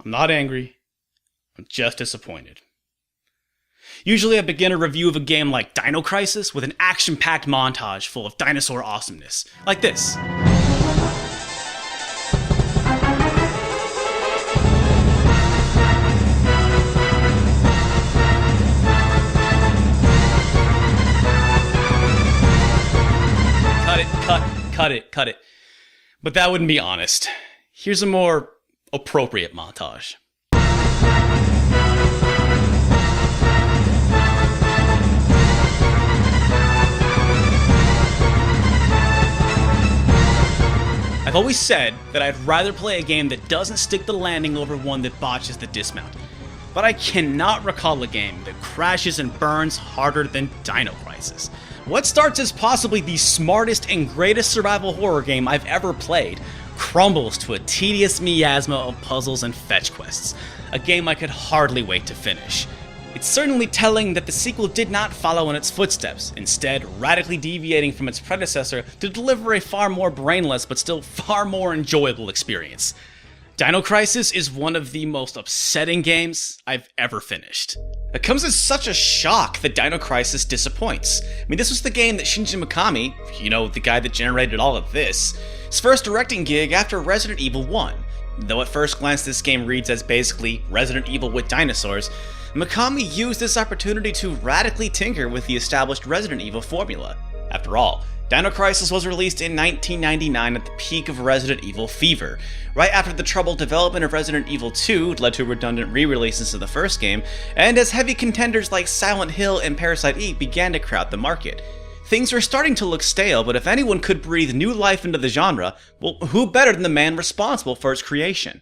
I'm not angry, I'm just disappointed. Usually I begin a review of a game like Dino Crisis with an action-packed montage full of dinosaur awesomeness, like this. Cut it. But that wouldn't be honest. Here's a more appropriate montage. I've always said that I'd rather play a game that doesn't stick the landing over one that botches the dismount. But I cannot recall a game that crashes and burns harder than Dino Crisis. What starts as possibly the smartest and greatest survival horror game I've ever played crumbles to a tedious miasma of puzzles and fetch quests, a game I could hardly wait to finish. It's certainly telling that the sequel did not follow in its footsteps, instead radically deviating from its predecessor to deliver a far more brainless but still far more enjoyable experience. Dino Crisis is one of the most upsetting games I've ever finished. It comes as such a shock that Dino Crisis disappoints. I mean, this was the game that Shinji Mikami, the guy that generated all of this, his first directing gig after Resident Evil 1. Though at first glance this game reads as basically Resident Evil with dinosaurs, Mikami used this opportunity to radically tinker with the established Resident Evil formula. After all, Dino Crisis was released in 1999 at the peak of Resident Evil fever, right after the troubled development of Resident Evil 2 led to redundant re-releases of the first game, and as heavy contenders like Silent Hill and Parasite Eve began to crowd the market. Things were starting to look stale, but if anyone could breathe new life into the genre, well, who better than the man responsible for its creation?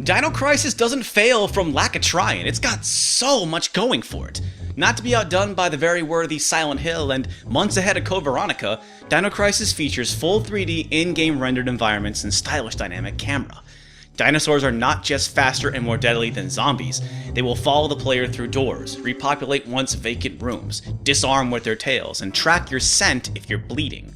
Dino Crisis doesn't fail from lack of trying, it's got so much going for it. Not to be outdone by the very worthy Silent Hill and months ahead of Code Veronica, Dino Crisis features full 3D in-game rendered environments and stylish dynamic camera. Dinosaurs are not just faster and more deadly than zombies, they will follow the player through doors, repopulate once vacant rooms, disarm with their tails, and track your scent if you're bleeding.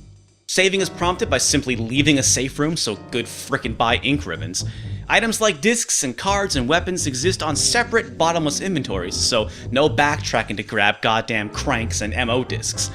Saving is prompted by simply leaving a safe room, so good frickin' buy ink ribbons. Items like discs and cards and weapons exist on separate, bottomless inventories, so no backtracking to grab goddamn cranks and MO discs.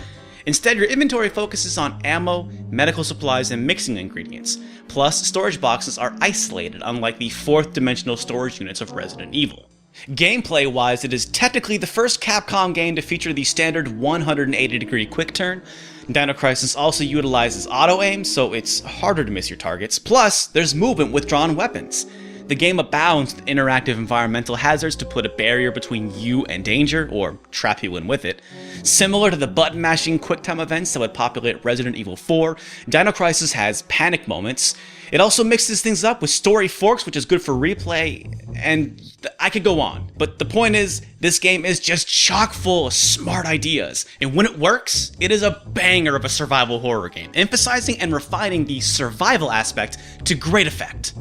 Instead, your inventory focuses on ammo, medical supplies, and mixing ingredients. Plus, storage boxes are isolated, unlike the fourth-dimensional storage units of Resident Evil. Gameplay-wise, it is technically the first Capcom game to feature the standard 180-degree quick turn. Dino Crisis also utilizes auto-aim, so it's harder to miss your targets. Plus, there's movement with drawn weapons. The game abounds with interactive environmental hazards to put a barrier between you and danger, or trap you in with it. Similar to the button-mashing quick-time events that would populate Resident Evil 4, Dino Crisis has panic moments. It also mixes things up with story forks, which is good for replay, and I could go on. But the point is, this game is just chock full of smart ideas, and when it works, it is a banger of a survival horror game, emphasizing and refining the survival aspect to great effect.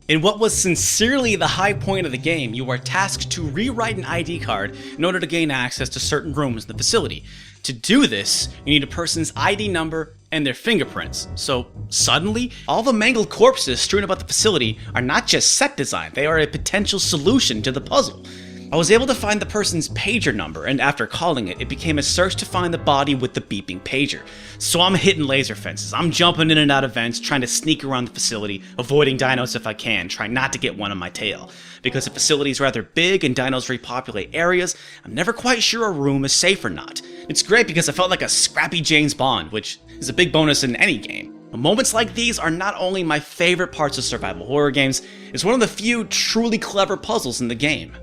In what was sincerely the high point of the game, you are tasked to rewrite an ID card in order to gain access to certain rooms in the facility. To do this, you need a person's ID number and their fingerprints. So suddenly, all the mangled corpses strewn about the facility are not just set design, they are a potential solution to the puzzle. I was able to find the person's pager number, and after calling it, it became a search to find the body with the beeping pager. So I'm hitting laser fences, I'm jumping in and out of vents, trying to sneak around the facility, avoiding dinos if I can, trying not to get one on my tail. Because the facility is rather big and dinos repopulate areas, I'm never quite sure a room is safe or not. It's great because I felt like a scrappy James Bond, which is a big bonus in any game. Moments like these are not only my favorite parts of survival horror games, it's one of the few truly clever puzzles in the game.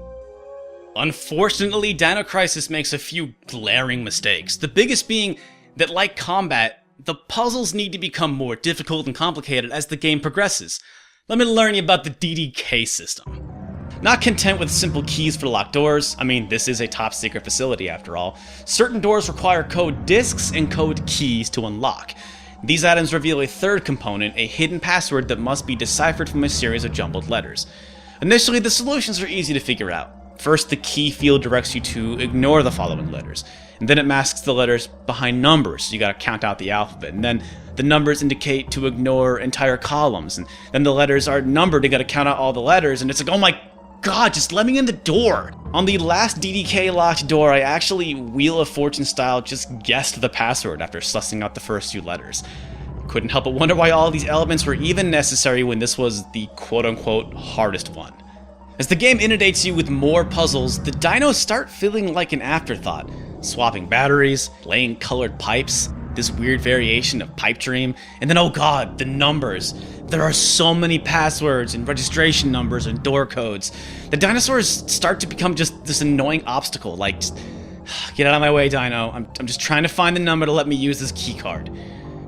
Unfortunately, Dino Crisis makes a few glaring mistakes, the biggest being that, like combat, the puzzles need to become more difficult and complicated as the game progresses. Let me learn you about the DDK system. Not content with simple keys for locked doors, I mean, this is a top secret facility after all, certain doors require code discs and code keys to unlock. These items reveal a third component, a hidden password that must be deciphered from a series of jumbled letters. Initially, the solutions are easy to figure out. First, the key field directs you to ignore the following letters, and then it masks the letters behind numbers, so you gotta count out the alphabet, and then the numbers indicate to ignore entire columns, and then the letters are numbered, you gotta count out all the letters, and it's like, oh my god, just let me in the door! On the last DDK locked door, I actually Wheel of Fortune style just guessed the password after sussing out the first few letters. Couldn't help but wonder why all these elements were even necessary when this was the quote-unquote hardest one. As the game inundates you with more puzzles, the dinos start feeling like an afterthought. Swapping batteries, laying colored pipes, this weird variation of pipe dream, and then oh god, the numbers. There are so many passwords and registration numbers and door codes. The dinosaurs start to become just this annoying obstacle, like, just, get out of my way, Dino. I'm just trying to find the number to let me use this key card.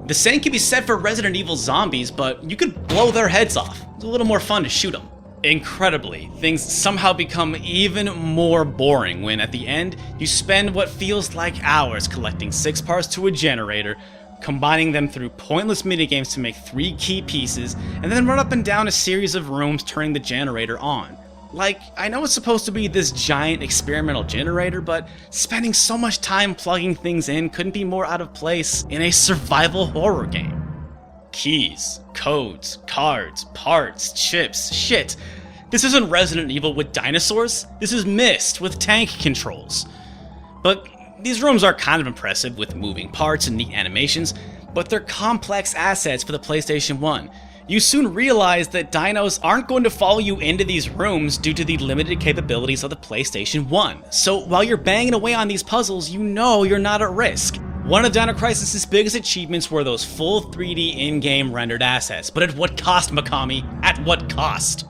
The same can be said for Resident Evil zombies, but you could blow their heads off. It's a little more fun to shoot them. Incredibly, things somehow become even more boring when at the end, you spend what feels like hours collecting 6 parts to a generator, combining them through pointless minigames to make 3 key pieces, and then run up and down a series of rooms turning the generator on. Like, I know it's supposed to be this giant experimental generator, but spending so much time plugging things in couldn't be more out of place in a survival horror game. Keys, codes, cards, parts, chips, shit. This isn't Resident Evil with dinosaurs, this is Myst with tank controls. But these rooms are kind of impressive with moving parts and neat animations, but they're complex assets for the PlayStation 1. You soon realize that dinos aren't going to follow you into these rooms due to the limited capabilities of the PlayStation 1. So while you're banging away on these puzzles, you know you're not at risk. One of Dino Crisis' biggest achievements were those full 3D in-game rendered assets, but at what cost, Mikami? At what cost?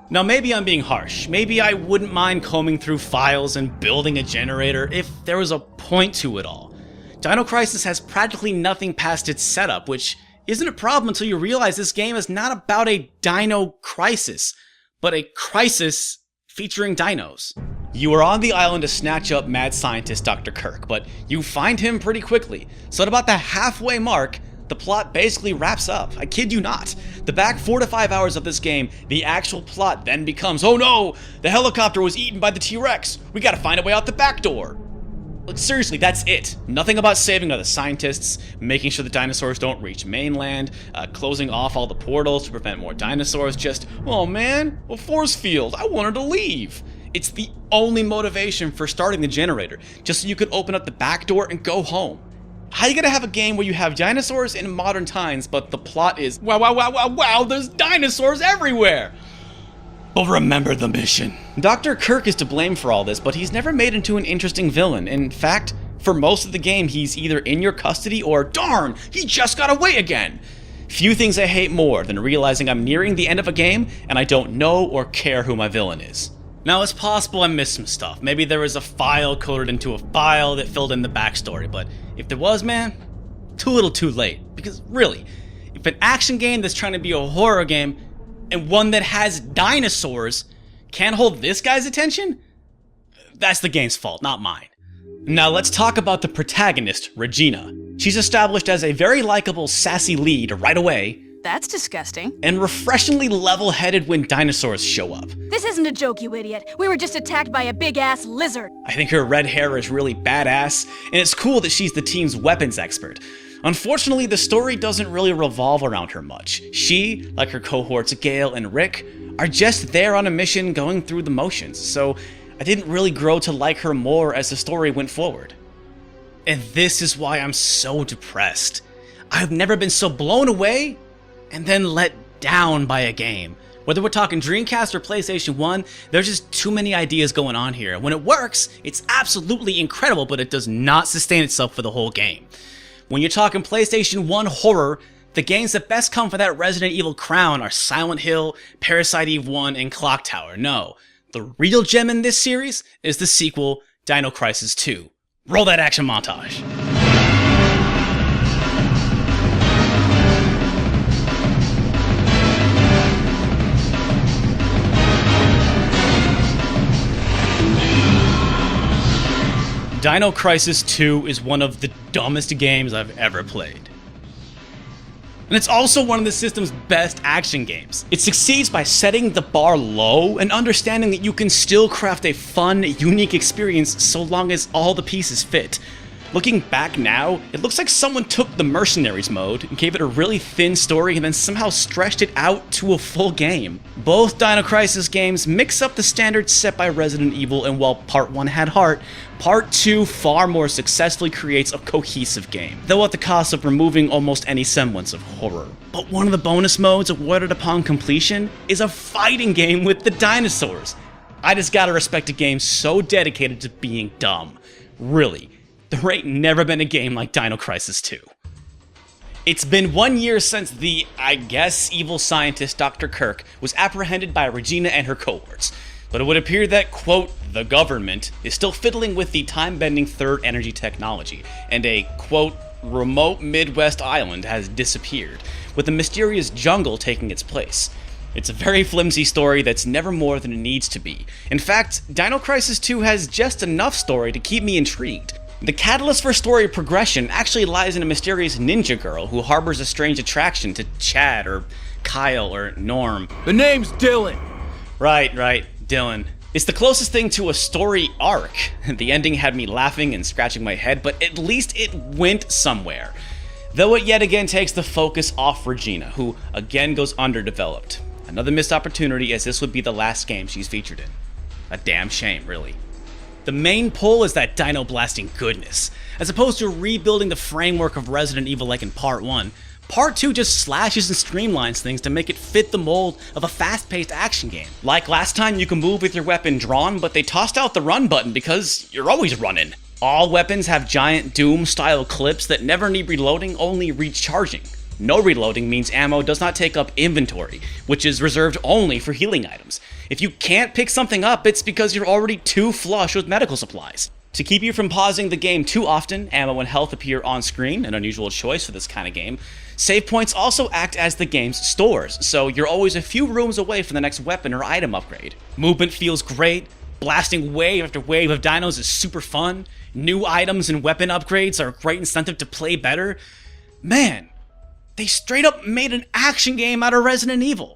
Now maybe I'm being harsh, maybe I wouldn't mind combing through files and building a generator if there was a point to it all. Dino Crisis has practically nothing past its setup, which isn't a problem until you realize this game is not about a Dino Crisis, but a crisis featuring dinos. You are on the island to snatch up mad scientist Dr. Kirk, but you find him pretty quickly. So at about the halfway mark, the plot basically wraps up. I kid you not. The back 4 to 5 hours of this game, the actual plot then becomes, oh no, the helicopter was eaten by the T-Rex. We gotta find a way out the back door. Like, seriously, that's it. Nothing about saving other scientists, making sure the dinosaurs don't reach mainland, closing off all the portals to prevent more dinosaurs, just, oh man, a force field, I wanted to leave. It's the only motivation for starting the generator, just so you could open up the back door and go home. How you gonna have a game where you have dinosaurs in modern times, but the plot is, wow, there's dinosaurs everywhere? But remember the mission. Dr. Kirk is to blame for all this, but he's never made into an interesting villain. In fact, for most of the game, he's either in your custody or, darn, he just got away again. Few things I hate more than realizing I'm nearing the end of a game and I don't know or care who my villain is. Now, it's possible I missed some stuff. Maybe there was a file coded into a file that filled in the backstory, but if there was, man, too little too late. Because really, if an action game that's trying to be a horror game and one that has dinosaurs can't hold this guy's attention, that's the game's fault, not mine. Now let's talk about the protagonist, Regina. She's established as a very likable, sassy lead right away. That's disgusting. And refreshingly level-headed when dinosaurs show up. This isn't a joke, you idiot. We were just attacked by a big-ass lizard. I think her red hair is really badass, and it's cool that she's the team's weapons expert. Unfortunately, the story doesn't really revolve around her much. She, like her cohorts Gale and Rick, are just there on a mission going through the motions, so I didn't really grow to like her more as the story went forward. And this is why I'm so depressed. I've never been so blown away and then let down by a game. Whether we're talking Dreamcast or PlayStation 1, there's just too many ideas going on here. When it works, it's absolutely incredible, but it does not sustain itself for the whole game. When you're talking PlayStation 1 horror, the games that best come for that Resident Evil crown are Silent Hill, Parasite Eve 1, and Clock Tower. No, the real gem in this series is the sequel, Dino Crisis 2. Roll that action montage. Dino Crisis 2 is one of the dumbest games I've ever played. And it's also one of the system's best action games. It succeeds by setting the bar low and understanding that you can still craft a fun, unique experience so long as all the pieces fit. Looking back now, it looks like someone took the Mercenaries mode and gave it a really thin story and then somehow stretched it out to a full game. Both Dino Crisis games mix up the standards set by Resident Evil, and while Part 1 had heart, Part 2 far more successfully creates a cohesive game, though at the cost of removing almost any semblance of horror. But one of the bonus modes awarded upon completion is a fighting game with the dinosaurs. I just gotta respect a game so dedicated to being dumb. Really. There ain't never been a game like Dino Crisis 2. It's been 1 year since the, I guess, evil scientist Dr. Kirk was apprehended by Regina and her cohorts, but it would appear that, quote, the government is still fiddling with the time-bending third energy technology, and a, quote, remote Midwest island has disappeared, with a mysterious jungle taking its place. It's a very flimsy story that's never more than it needs to be. In fact, Dino Crisis 2 has just enough story to keep me intrigued. The catalyst for story progression actually lies in a mysterious ninja girl who harbors a strange attraction to Chad or Kyle or Norm. The name's Dylan. Right, Dylan. It's the closest thing to a story arc. The ending had me laughing and scratching my head, but at least it went somewhere. Though it yet again takes the focus off Regina, who again goes underdeveloped. Another missed opportunity, as this would be the last game she's featured in. A damn shame, really. The main pull is that dino blasting goodness. As opposed to rebuilding the framework of Resident Evil like in Part 1, Part 2 just slashes and streamlines things to make it fit the mold of a fast-paced action game. Like last time, you can move with your weapon drawn, but they tossed out the run button because you're always running. All weapons have giant Doom-style clips that never need reloading, only recharging. No reloading means ammo does not take up inventory, which is reserved only for healing items. If you can't pick something up, it's because you're already too flush with medical supplies. To keep you from pausing the game too often, ammo and health appear on screen, an unusual choice for this kind of game. Save points also act as the game's stores, so you're always a few rooms away from the next weapon or item upgrade. Movement feels great, blasting wave after wave of dinos is super fun, new items and weapon upgrades are a great incentive to play better. Man, they straight up made an action game out of Resident Evil.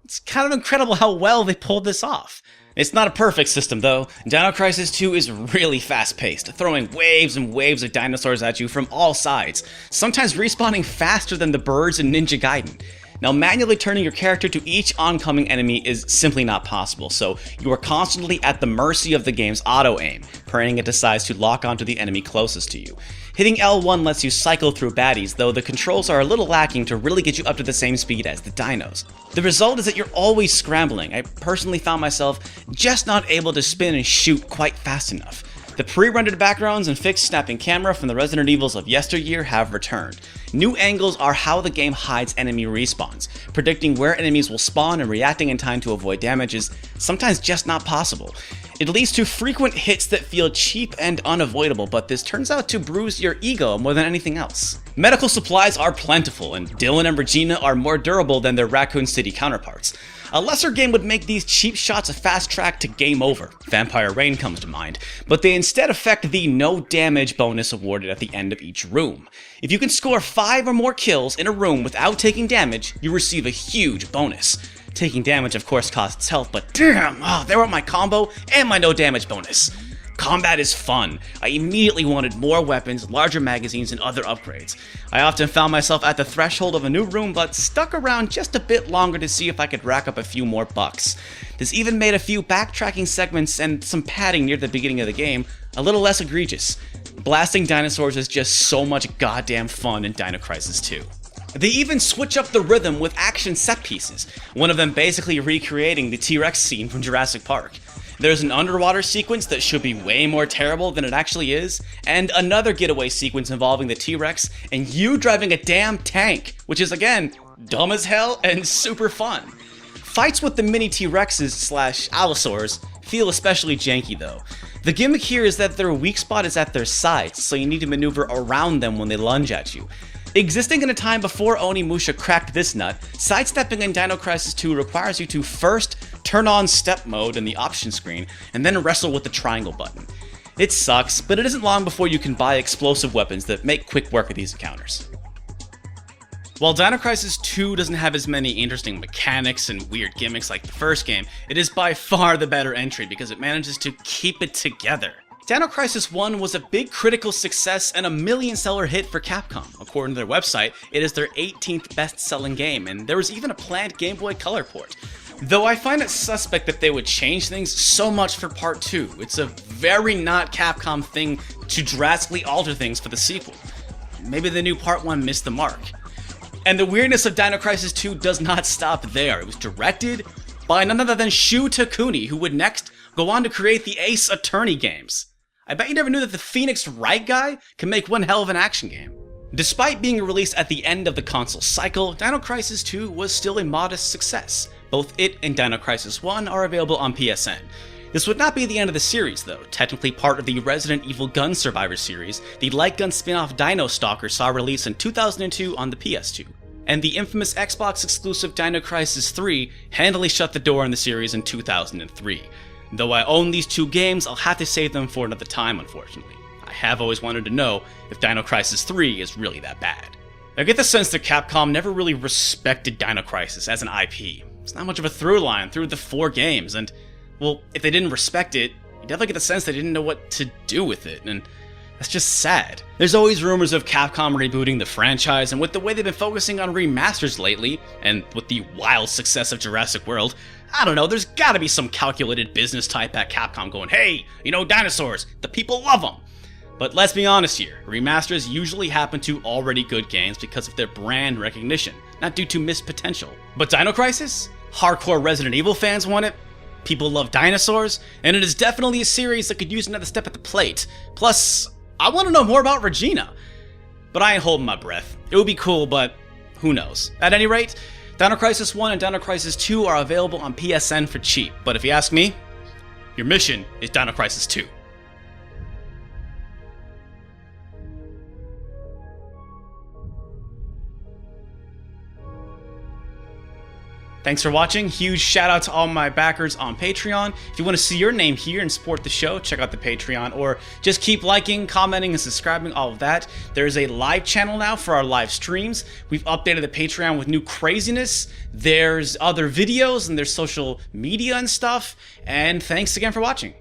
It's kind of incredible how well they pulled this off. It's not a perfect system though. Dino Crisis 2 is really fast-paced, throwing waves and waves of dinosaurs at you from all sides, sometimes respawning faster than the birds in Ninja Gaiden. Now, manually turning your character to each oncoming enemy is simply not possible, so you are constantly at the mercy of the game's auto-aim, praying it decides to lock onto the enemy closest to you. Hitting L1 lets you cycle through baddies, though the controls are a little lacking to really get you up to the same speed as the dinos. The result is that you're always scrambling. I personally found myself just not able to spin and shoot quite fast enough. The pre-rendered backgrounds and fixed snapping camera from the Resident Evils of yesteryear have returned. New angles are how the game hides enemy respawns. Predicting where enemies will spawn and reacting in time to avoid damage is sometimes just not possible. It leads to frequent hits that feel cheap and unavoidable, but this turns out to bruise your ego more than anything else. Medical supplies are plentiful, and Dylan and Regina are more durable than their Raccoon City counterparts. A lesser game would make these cheap shots a fast track to game over. Vampire Rain comes to mind, but they instead affect the no damage bonus awarded at the end of each room. If you can score 5 or more kills in a room without taking damage, you receive a huge bonus. Taking damage of course costs health, but damn, there went my combo and my no damage bonus. Combat is fun. I immediately wanted more weapons, larger magazines, and other upgrades. I often found myself at the threshold of a new room, but stuck around just a bit longer to see if I could rack up a few more bucks. This even made a few backtracking segments and some padding near the beginning of the game a little less egregious. Blasting dinosaurs is just so much goddamn fun in Dino Crisis 2. They even switch up the rhythm with action set pieces, one of them basically recreating the T-Rex scene from Jurassic Park. There's an underwater sequence that should be way more terrible than it actually is, and another getaway sequence involving the T-Rex and you driving a damn tank, which is again, dumb as hell and super fun. Fights with the mini T-Rexes / Allosaurs feel especially janky though. The gimmick here is that their weak spot is at their sides, so you need to maneuver around them when they lunge at you. Existing in a time before Onimusha cracked this nut, sidestepping in Dino Crisis 2 requires you to first turn on step mode in the option screen, and then wrestle with the triangle button. It sucks, but it isn't long before you can buy explosive weapons that make quick work of these encounters. While Dino Crisis 2 doesn't have as many interesting mechanics and weird gimmicks like the first game, it is by far the better entry because it manages to keep it together. Dino Crisis 1 was a big critical success and a million-seller hit for Capcom. According to their website, it is their 18th best-selling game, and there was even a planned Game Boy Color port. Though I find it suspect that they would change things so much for Part 2. It's a very not Capcom thing to drastically alter things for the sequel. Maybe the new Part 1 missed the mark. And the weirdness of Dino Crisis 2 does not stop there. It was directed by none other than Shu Takuni, who would next go on to create the Ace Attorney games. I bet you never knew that the Phoenix Wright guy can make one hell of an action game. Despite being released at the end of the console cycle, Dino Crisis 2 was still a modest success. Both it and Dino Crisis 1 are available on PSN. This would not be the end of the series though. Technically part of the Resident Evil Gun Survivor series, the light gun spin-off Dino Stalker saw release in 2002 on the PS2. And the infamous Xbox exclusive Dino Crisis 3 handily shut the door on the series in 2003. Though I own these two games, I'll have to save them for another time unfortunately. I have always wanted to know if Dino Crisis 3 is really that bad. I get the sense that Capcom never really respected Dino Crisis as an IP. It's not much of a through line through the 4 games, and well, if they didn't respect it, you definitely get the sense they didn't know what to do with it, and that's just sad. There's always rumors of Capcom rebooting the franchise, and with the way they've been focusing on remasters lately, and with the wild success of Jurassic World, I don't know, there's gotta be some calculated business type at Capcom going, hey, you know, dinosaurs, the people love them. But let's be honest here, remasters usually happen to already good games because of their brand recognition, not due to missed potential. But Dino Crisis? Hardcore Resident Evil fans want it, people love dinosaurs, and it is definitely a series that could use another step at the plate. Plus, I want to know more about Regina. But I ain't holding my breath. It would be cool, but who knows. At any rate, Dino Crisis 1 and Dino Crisis 2 are available on PSN for cheap. But if you ask me, your mission is Dino Crisis 2. Thanks for watching. Huge shout out to all my backers on Patreon. If you want to see your name here and support the show, check out the Patreon, or just keep liking, commenting, and subscribing, all of that. There's a live channel now for our live streams. We've updated the Patreon with new craziness. There's other videos and there's social media and stuff. And thanks again for watching.